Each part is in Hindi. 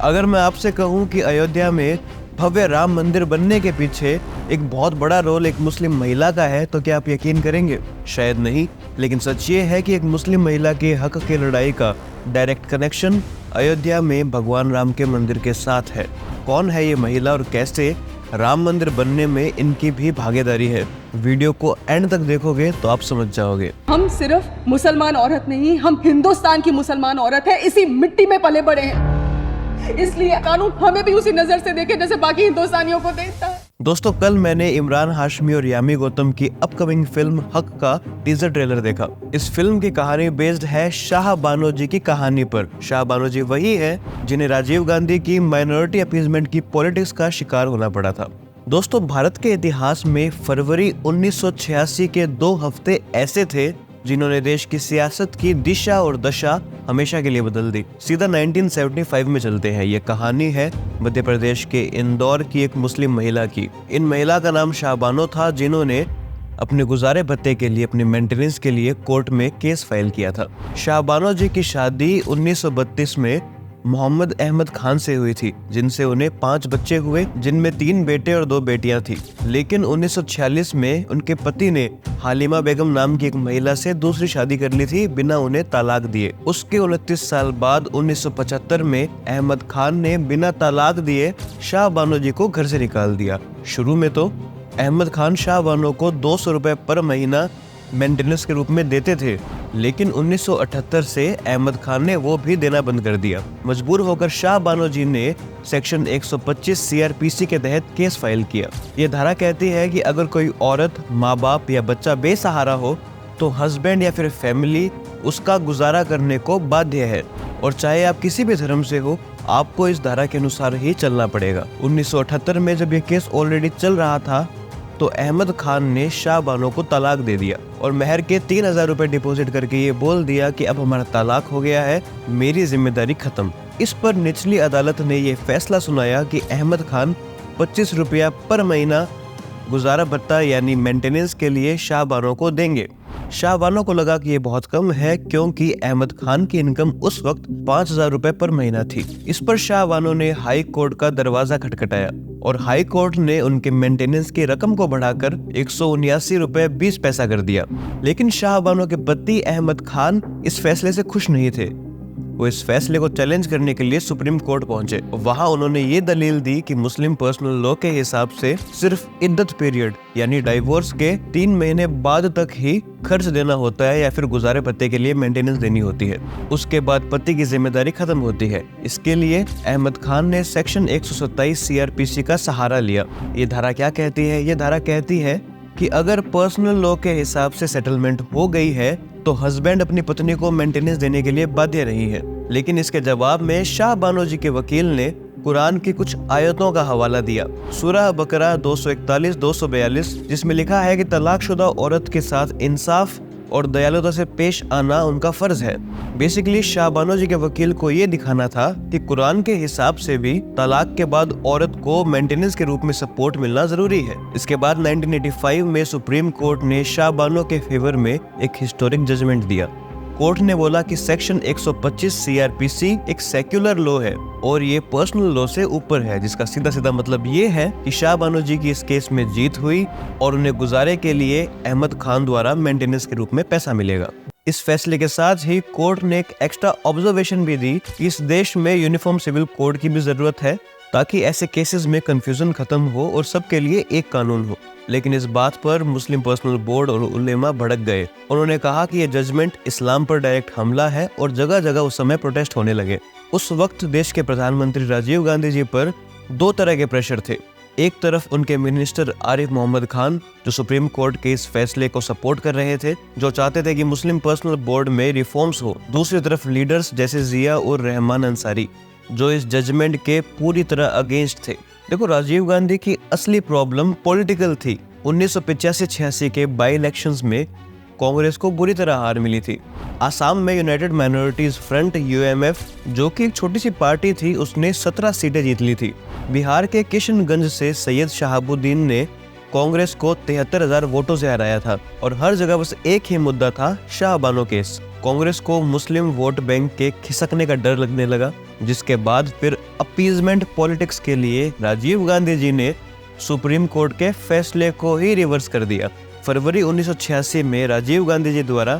अगर मैं आपसे कहूं कि अयोध्या में भव्य राम मंदिर बनने के पीछे एक बहुत बड़ा रोल एक मुस्लिम महिला का है तो क्या आप यकीन करेंगे? शायद नहीं, लेकिन सच ये है कि एक मुस्लिम महिला के हक की लड़ाई का डायरेक्ट कनेक्शन अयोध्या में भगवान राम के मंदिर के साथ है। कौन है ये महिला और कैसे राम मंदिर बनने में इनकी भी भागीदारी है? वीडियो को एंड तक देखोगे तो आप समझ जाओगे। हम सिर्फ मुसलमान औरत नहीं, हम हिंदुस्तान की मुसलमान औरत है, इसी मिट्टी में पले बड़े हैं, इसलिए कानून हमें भी उसी नजर से देखे जैसे बाकी हिंदुस्तानियों को देखता है। दोस्तों, कल मैंने इमरान हाशमी और यामी गौतम की अपकमिंग फिल्म हक का टीजर ट्रेलर देखा। इस फिल्म की कहानी बेस्ड है शाह बानो जी की कहानी पर। शाह बानो जी वही है जिन्हें राजीव गांधी की माइनॉरिटी अपीजमेंट की पॉलिटिक्स का शिकार होना पड़ा था। दोस्तों, भारत के इतिहास में फरवरी 1986 के 2 हफ्ते ऐसे थे जिन्होंने देश की सियासत की दिशा और दशा हमेशा के लिए बदल दी। सीधा 1975 में चलते हैं। ये कहानी है मध्य प्रदेश के इंदौर की एक मुस्लिम महिला की। इन महिला का नाम शाह बानो था, जिन्होंने अपने गुजारे भत्ते के लिए, अपने मेंटेनेंस के लिए कोर्ट में केस फाइल किया था। शाह बानो जी की शादी 1932 में मोहम्मद अहमद खान से हुई थी, जिनसे उन्हें 5 बच्चे हुए, जिनमें 3 बेटे और 2 बेटियां थी। लेकिन 1946 में उनके पति ने हालिमा बेगम नाम की एक महिला से दूसरी शादी कर ली थी, बिना उन्हें तलाक दिए। उसके 29 साल बाद 1975 में अहमद खान ने बिना तलाक दिए शाह बानो जी को घर से निकाल दिया। शुरू में तो अहमद खान शाह बानो को 200 रुपए पर महीना मेंटेनेंस के रूप में देते थे, लेकिन 1978 से अहमद खान ने वो भी देना बंद कर दिया। मजबूर होकर शाह बानो जी ने सेक्शन 125 सीआरपीसी के तहत केस फाइल किया। ये धारा कहती है कि अगर कोई औरत, माँ बाप या बच्चा बेसहारा हो तो हस्बैंड या फिर फैमिली उसका गुजारा करने को बाध्य है, और चाहे आप किसी भी धर्म से हो, आपको इस धारा के अनुसार ही चलना पड़ेगा। 1978 में जब ये केस ऑलरेडी चल रहा था तो अहमद खान ने शाह बानो को तलाक दे दिया और महर के 3000 रुपए डिपॉजिट करके ये बोल दिया कि अब हमारा तलाक हो गया है, मेरी जिम्मेदारी खत्म। इस पर निचली अदालत ने ये फैसला सुनाया कि अहमद खान 25 रुपया पर महीना गुजारा भत्ता यानी मेंटेनेंस के लिए शाह बानो को देंगे। शाह बानो को लगा कि ये बहुत कम है, क्योंकि अहमद खान की इनकम उस वक्त 5000 रुपए पर महीना थी। इस पर शाह बानो ने हाई कोर्ट का दरवाजा खटखटाया और हाई कोर्ट ने उनके मेंटेनेंस की रकम को बढ़ाकर 179 रुपए 20 पैसा कर दिया। लेकिन शाह बानो के पति अहमद खान इस फैसले से खुश नहीं थे। वो इस फैसले को चैलेंज करने के लिए सुप्रीम कोर्ट पहुंचे। वहां उन्होंने ये दलील दी कि मुस्लिम पर्सनल लॉ के हिसाब से सिर्फ इद्दत पीरियड यानी डाइवोर्स के 3 महीने बाद तक ही खर्च देना होता है या फिर गुजारे भत्ते के लिए मेंटेनेंस देनी होती है। उसके बाद पति की जिम्मेदारी खत्म होती है। इसके लिए अहमद खान ने सेक्शन 127 सीआरपीसी का सहारा लिया। ये धारा क्या कहती है? ये धारा कहती है कि अगर पर्सनल लॉ के हिसाब से सेटलमेंट हो गई है तो हस्बैंड अपनी पत्नी को मेंटेनेंस देने के लिए बाध्य नहीं है। लेकिन इसके जवाब में शाह बानो जी के वकील ने कुरान की कुछ आयतों का हवाला दिया। सूरह बकरा 241-242, जिसमें लिखा है कि तलाकशुदा औरत के साथ इंसाफ और दयालुता से पेश आना उनका फर्ज है। बेसिकली शाह बानो जी के वकील को ये दिखाना था कि कुरान के हिसाब से भी तलाक के बाद औरत को मेंटेनेंस के रूप में सपोर्ट मिलना जरूरी है। इसके बाद 1985 में सुप्रीम कोर्ट ने शाह बानो के फेवर में एक हिस्टोरिक जजमेंट दिया। कोर्ट ने बोला कि सेक्शन 125 सीआरपीसी एक सेक्युलर लॉ है और ये पर्सनल लॉ से ऊपर है, जिसका सीधा सीधा मतलब ये है कि शाह बानो जी की इस केस में जीत हुई और उन्हें गुजारे के लिए अहमद खान द्वारा मेंटेनेंस के रूप में पैसा मिलेगा। इस फैसले के साथ ही कोर्ट ने एक एक्स्ट्रा ऑब्जर्वेशन भी दी कि इस देश में यूनिफॉर्म सिविल कोड की भी जरूरत है, ताकि ऐसे केसेस में कंफ्यूजन खत्म हो और सबके लिए एक कानून हो। लेकिन इस बात पर मुस्लिम पर्सनल बोर्ड और उलेमा भड़क गए। उन्होंने कहा कि यह जजमेंट इस्लाम पर डायरेक्ट हमला है और जगह जगह उस समय प्रोटेस्ट होने लगे। उस वक्त देश के प्रधानमंत्री राजीव गांधी जी पर 2 तरह के प्रेशर थे। एक तरफ उनके मिनिस्टर आरिफ मोहम्मद खान, जो सुप्रीम कोर्ट के इस फैसले को सपोर्ट कर रहे थे, जो चाहते थे कि मुस्लिम पर्सनल बोर्ड में रिफॉर्म्स हो। दूसरी तरफ लीडर्स जैसे जिया उर रहमान अंसारी, जो इस जजमेंट के पूरी तरह अगेंस्ट थे। देखो, राजीव गांधी की असली प्रॉब्लम पॉलिटिकल थी। 1985-86 के बाई इलेक्शंस में कांग्रेस को बुरी तरह हार मिली थी। आसाम में यूनाइटेड माइनॉरिटीज फ्रंट यूएमएफ, जो कि एक छोटी सी पार्टी थी, उसने 17 सीटें जीत ली थी। बिहार के किशनगंज से सैयद शहाबुद्दीन ने कांग्रेस को 73,000 वोटों से हराया था और हर जगह बस एक ही मुद्दा था, शाह बानो केस। कांग्रेस को मुस्लिम वोट बैंक के खिसकने का डर लगने लगा जिसके बाद फिर अपीजमेंट पॉलिटिक्स के लिए राजीव गांधी जी ने सुप्रीम कोर्ट के फैसले को ही रिवर्स कर दिया। फरवरी 1986 में राजीव गांधी जी द्वारा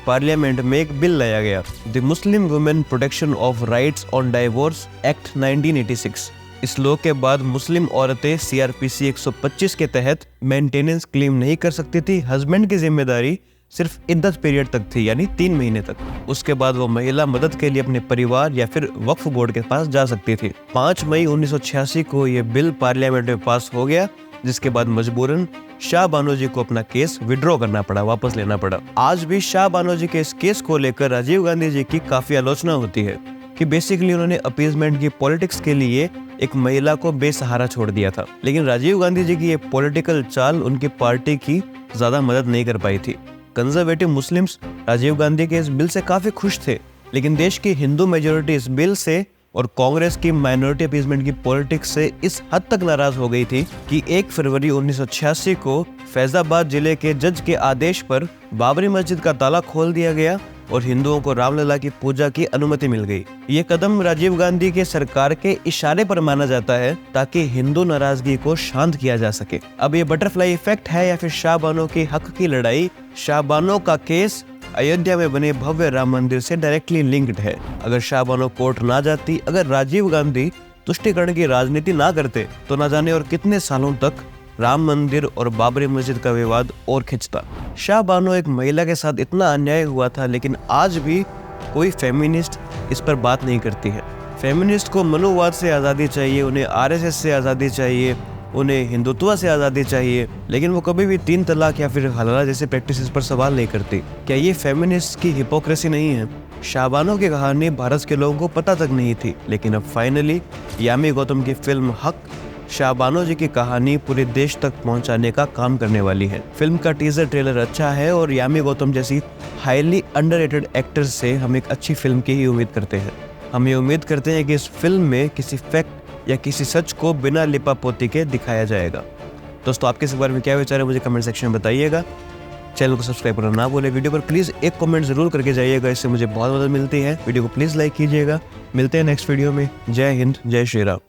पार्लियामेंट में एक बिल लाया गया, the Muslim women protection of rights on divorce act 1986। इस लॉ के बाद मुस्लिम औरतें सीआरपीसी 125 के तहत मेंटेनेंस क्लेम नहीं कर सकती थी। हस्बैंड की जिम्मेदारी सिर्फ इद्दत पीरियड तक थी, यानी 3 महीने तक। उसके बाद वो महिला मदद के लिए अपने परिवार या फिर वक्फ बोर्ड के पास जा सकती थी। 5 मई 1986 को ये बिल पार्लियामेंट में पास हो गया, जिसके बाद मजबूरन शाह बानो जी को अपना केस विड्रॉ करना पड़ा, वापस लेना पड़ा। आज भी शाह बानो जी के इस केस को लेकर राजीव गांधी जी की काफी आलोचना होती है कि बेसिकली उन्होंने अपीजमेंट की पॉलिटिक्स के लिए एक महिला को बेसहारा छोड़ दिया था। लेकिन राजीव गांधी जी की ये पॉलिटिकल चाल उनकी पार्टी की ज्यादा मदद नहीं कर पाई थी। कंजर्वेटिव मुस्लिम्स राजीव गांधी के इस बिल से काफी खुश थे, लेकिन देश की हिंदू मेजोरिटी इस बिल से और कांग्रेस की माइनॉरिटी अपीजमेंट की पॉलिटिक्स से इस हद तक नाराज हो गई थी कि 1 फरवरी 1986 को फैजाबाद जिले के जज के आदेश पर बाबरी मस्जिद का ताला खोल दिया गया और हिंदुओं को रामलला की पूजा की अनुमति मिल गई। ये कदम राजीव गांधी के सरकार के इशारे पर माना जाता है ताकि हिंदू नाराजगी को शांत किया जा सके। अब ये बटरफ्लाई इफेक्ट है या फिर शाह बानो की हक की लड़ाई? शाह बानो का केस अयोध्या में बने भव्य राम मंदिर से डायरेक्टली लिंक्ड है। अगर शाह बानो कोर्ट ना जाती, अगर राजीव गांधी तुष्टीकरण की राजनीति ना करते, तो ना जाने और कितने सालों तक राम मंदिर और बाबरी मस्जिद का विवाद और खिंचता। शाह बानो एक महिला के साथ इतना अन्याय हुआ था, लेकिन आज भी कोई फेमिनिस्ट इस पर बात नहीं करती है। फेमिनिस्ट को मनुवाद से आज़ादी चाहिए, उन्हें आरएसएस से आज़ादी चाहिए, उन्हें हिंदुत्व से आज़ादी चाहिए, लेकिन वो कभी भी 3 तलाक या फिर हलाला जैसे प्रैक्टिसेस पर सवाल नहीं करती। क्या ये फेमिनिस्ट की हिपोक्रेसी नहीं है? शाह बानो की कहानी भारत के लोगों को पता तक नहीं थी, लेकिन अब फाइनली यामी गौतम की फिल्म हक शाह बानो जी की कहानी पूरे देश तक पहुंचाने का काम करने वाली है। फिल्म का टीजर ट्रेलर अच्छा है और यामी गौतम जैसी हाईली अंडररेटेड एक्टर्स से हम एक अच्छी फिल्म की ही उम्मीद करते हैं। हम ये उम्मीद करते हैं कि इस फिल्म में किसी फैक्ट या किसी सच को बिना लिपापोती के दिखाया जाएगा। दोस्तों, आपके इस बारे में क्या विचार है मुझे कमेंट सेक्शन में बताइएगा। चैनल को सब्सक्राइब करना ना भूलें। वीडियो पर प्लीज़ एक कमेंट जरूर करके जाइएगा, इससे मुझे बहुत मदद मिलती है। वीडियो को प्लीज़ लाइक कीजिएगा। मिलते हैं नेक्स्ट वीडियो में। जय हिंद, जय श्री राम।